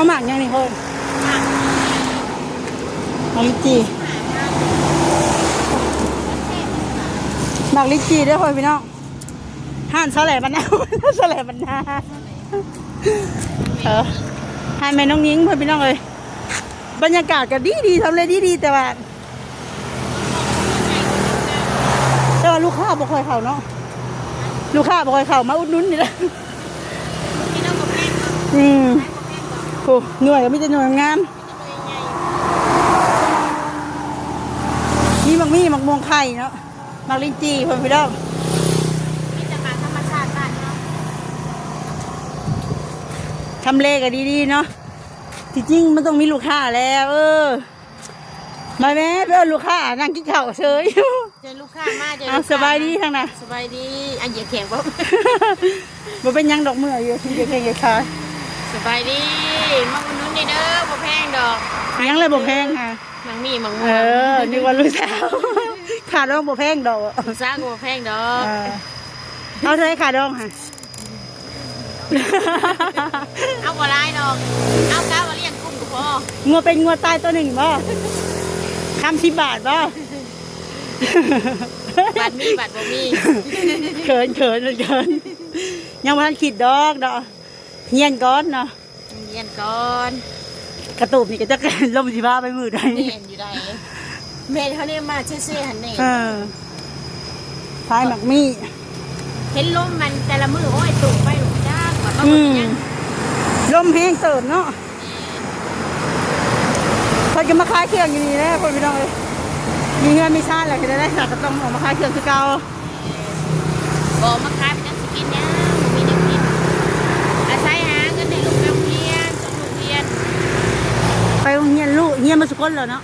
เอาหมากยังนี่เฮ้ยมาลิจีหมากลิจีด้วยเฮ้ยพี่น้องห่านสลัดบรรณาสลัดบรรณาให้แม่น้องนิ้งเพื่อนพี่น้องเลยบรรยากาศก็ดีทำเลยดีแต่ว่าลูกค้าบอกคอยเข่าเนาะลูกค้าบอกคอยเข่ามาอุดหนุนนี่แหละโอ้หน่วยก็ไม่จะหน่วยงามมีมักม่วงไข่เนาะมักลิ้นจี่เพื่อนพี่น้องมีแต่มาธรรมชาติบ้านเนาะทำเลก็ดีเนาะจริงมันต้องมีลูกค้าแล้วมาแม่เพื่อนลูกค้านั่งกินข้าวเฉยเจอลูกค้ามาเจอสบายดีทางน่ะสบายดีอันเหยียดแข็งปุ๊บบ่เป็นยังดอกเมื่ออยู่ที่เหยียดแข็งเหยียดขาสบายดีมาอุดหนุนเด้อบ่แพงดอกยังเลยบ่แพงค่ะมังมีมังม่วงนึกว่าลูกสาวขาดองบ่แพงดอกลูกสาวก็บ่แพงดอกเอาเท่าไหร่ขาดองค่ะเอาบ่หลายดอกเอาก้าวเลี้ยงกุ้งก็พองัวเป็นงัวตายตัวหนึ่งบ่คำ10 บาทบ่บาทมีบาทบ่มีเขินยังบ่ทันคิดดอกเฮียนก่อนเนาะเฮียนก่อนกระตูบนี่ก็จะลมสิบ้าไปมือได้เห็นอยู่ได้แม่เขาเนี่ยมาเซ่ๆหันนี่พายหมักมี่เห็นลมมันแต่ละมือโอ้ยตู่ไปหลงจ้างว่าต้องเป็นยังลมแห้งเติมเนาะเขาจะมาขายเครื่องอยู่นี่แหละคนพี่น้องเลยมีเงินมีชาติอะไรก็ได้ค่ะก็ต้องออกมาขายเครื่องคือเก่าบอกมาขายเป็นสกินเนี่ยมีเด็กกินอาศัยหาเงินในลูกไปโรงเรียนส่งลูกเรียนไปโรงเรียนลูกเรียนมาสุกคนแล้วเนาะ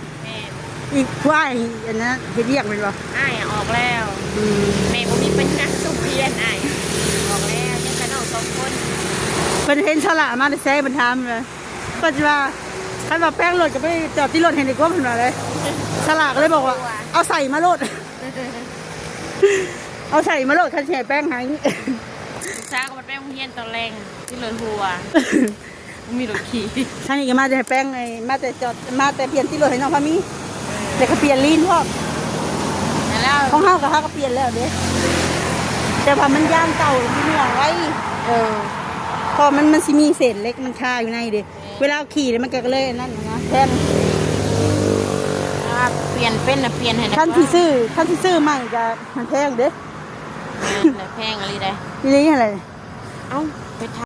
อีกผู้อ้ายอันนั้นเรียกเป็นบ่อ้ายออกแล้วแม่ผมมีเป็นนักส่งเรียนอ้ายออกแล้วยังกระโดด2 คนเป็นเห็นฉลาดมาได้แซ่บรรทามเลยก็จะว่าใครว่าแป้งรถก็ไปจอดที่รถเห็นดีกว่าขนาดเลยฉลาดก็เลยบอกว่าเอาใส่มาโลดเอาใส่มาโลดคันแช่แป้งหายช้าก็มาแป้งเฮียนตอนแรงที่รถหัวมีรถขี่ท่านนี่ก็มาแต่แป้งไงมาแต่จอดมาแต่เปลี่ยนที่รถให้น้องพามีแต่ก็เปลี่ยนลีนพ่อแล้วของห้าวกับห้าก็เปลี่ยนแล้วเด้แต่พอมันย่างเก่าที่เหนื่อยไว้พอมันสิมีเศษเล็กมันคาอยู่ในเด้เวลาขี่มันก็เลยนั่นนะแทนเปลี่ยนเป็นนะเปลี่ยนให้ท่านที่ซื้อใหม่จะมันแพงเด้แพงอะไรได้นี่อะไรเอ้าไป